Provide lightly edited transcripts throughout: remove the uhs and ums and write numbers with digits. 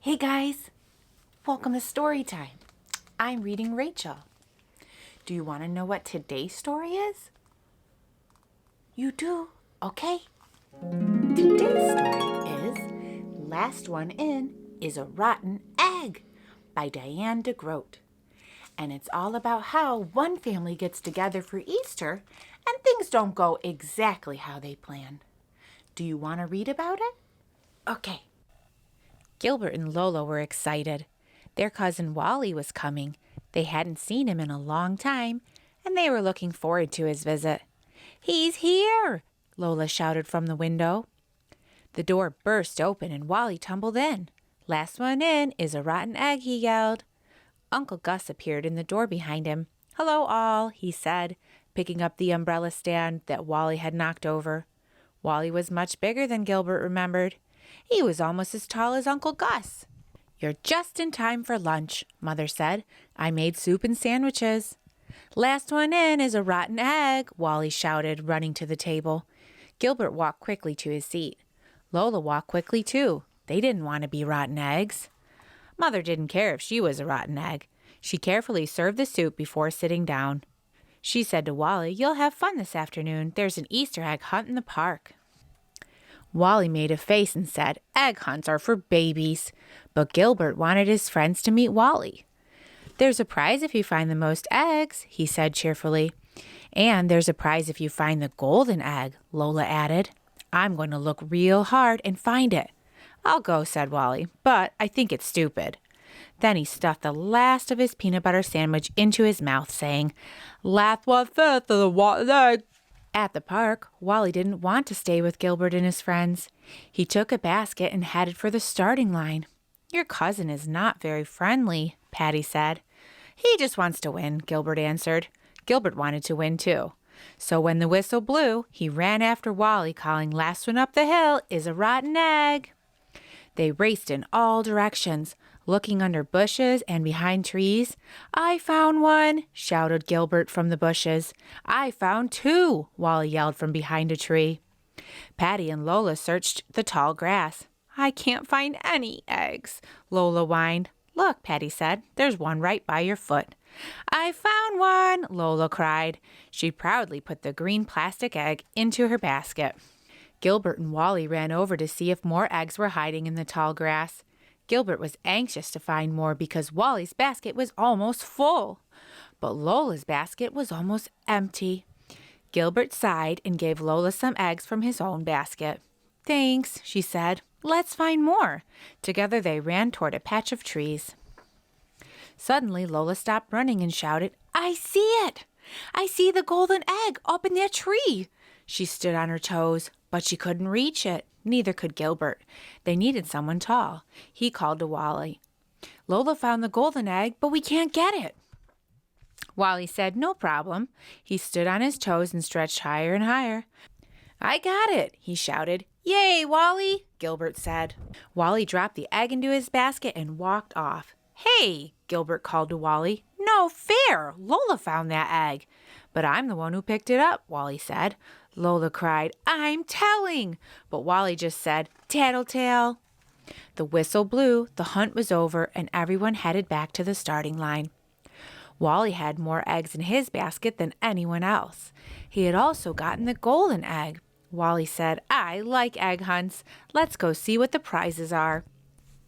Hey guys, welcome to story time. I'm reading Rachael. Do you want to know what today's story is? You do? Okay. Today's story is Last One In is a Rotten Egg by Diane deGroat. And it's all about how one family gets together for Easter and things don't go exactly how they plan. Do you want to read about it? Okay. Gilbert and Lola were excited. Their cousin Wally was coming. They hadn't seen him in a long time, and they were looking forward to his visit. "He's here!" Lola shouted from the window. The door burst open and Wally tumbled in. "Last one in is a rotten egg," he yelled. Uncle Gus appeared in the door behind him. "Hello, all," he said, picking up the umbrella stand that Wally had knocked over. Wally was much bigger than Gilbert remembered. He was almost as tall as Uncle Gus. "You're just in time for lunch," Mother said. "I made soup and sandwiches." "Last one in is a rotten egg," Wally shouted, running to the table. Gilbert walked quickly to his seat. Lola walked quickly, too. They didn't want to be rotten eggs. Mother didn't care if she was a rotten egg. She carefully served the soup before sitting down. She said to Wally, "You'll have fun this afternoon. There's an Easter egg hunt in the park." Wally made a face and said, "Egg hunts are for babies." But Gilbert wanted his friends to meet Wally. "There's a prize if you find the most eggs," he said cheerfully. "And there's a prize if you find the golden egg," Lola added. "I'm going to look real hard and find it." "I'll go," said Wally, "but I think it's stupid." Then he stuffed the last of his peanut butter sandwich into his mouth, saying, "Last 1/5 of the rotten egg." At the park, Wally didn't want to stay with Gilbert and his friends. He took a basket and headed for the starting line. "Your cousin is not very friendly," Patty said. "He just wants to win," Gilbert answered. Gilbert wanted to win too. So when the whistle blew, he ran after Wally, calling, "Last one up the hill is a rotten egg." They raced in all directions, looking under bushes and behind trees. "I found one," shouted Gilbert from the bushes. "I found two," Wally yelled from behind a tree. Patty and Lola searched the tall grass. "I can't find any eggs," Lola whined. "Look," Patty said, "there's one right by your foot." "I found one," Lola cried. She proudly put the green plastic egg into her basket. Gilbert and Wally ran over to see if more eggs were hiding in the tall grass. Gilbert was anxious to find more because Wally's basket was almost full. But Lola's basket was almost empty. Gilbert sighed and gave Lola some eggs from his own basket. "Thanks," she said. "Let's find more." Together they ran toward a patch of trees. Suddenly Lola stopped running and shouted, "I see it! I see the golden egg up in that tree!" She stood on her toes, but she couldn't reach it. Neither could Gilbert. They needed someone tall. He called to Wally. "Lola found the golden egg, but we can't get it." Wally said, "No problem." He stood on his toes and stretched higher and higher. "I got it," he shouted. "Yay, Wally," Gilbert said. Wally dropped the egg into his basket and walked off. "Hey," Gilbert called to Wally. "No fair. Lola found that egg." "But I'm the one who picked it up," Wally said. Lola cried, "I'm telling!" But Wally just said, "Tattletale." The whistle blew, the hunt was over, and everyone headed back to the starting line. Wally had more eggs in his basket than anyone else. He had also gotten the golden egg. Wally said, "I like egg hunts. Let's go see what the prizes are."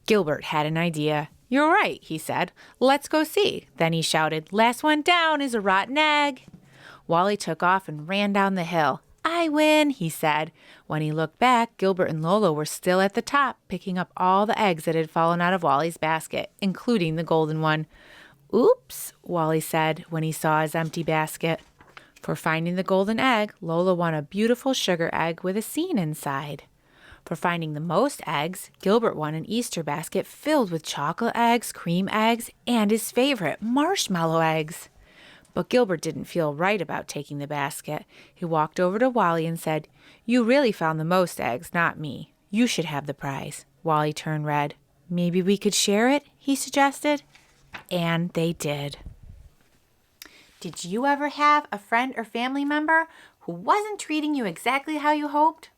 Gilbert had an idea. "You're right," he said. "Let's go see." Then he shouted, "Last one down is a rotten egg." Wally took off and ran down the hill. "I win," he said. When he looked back, Gilbert and Lola were still at the top, picking up all the eggs that had fallen out of Wally's basket, including the golden one. "Oops," Wally said when he saw his empty basket. For finding the golden egg, Lola won a beautiful sugar egg with a scene inside. For finding the most eggs, Gilbert won an Easter basket filled with chocolate eggs, cream eggs, and his favorite, marshmallow eggs. But Gilbert didn't feel right about taking the basket. He walked over to Wally and said, "You really found the most eggs, not me. You should have the prize." Wally turned red. "Maybe we could share it," he suggested. And they did. Did you ever have a friend or family member who wasn't treating you exactly how you hoped?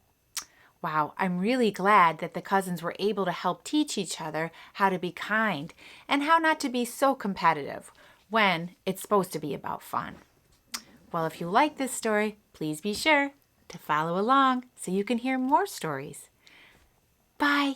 Wow, I'm really glad that the cousins were able to help teach each other how to be kind and how not to be so competitive when it's supposed to be about fun. Well, if you like this story, please be sure to follow along so you can hear more stories. Bye.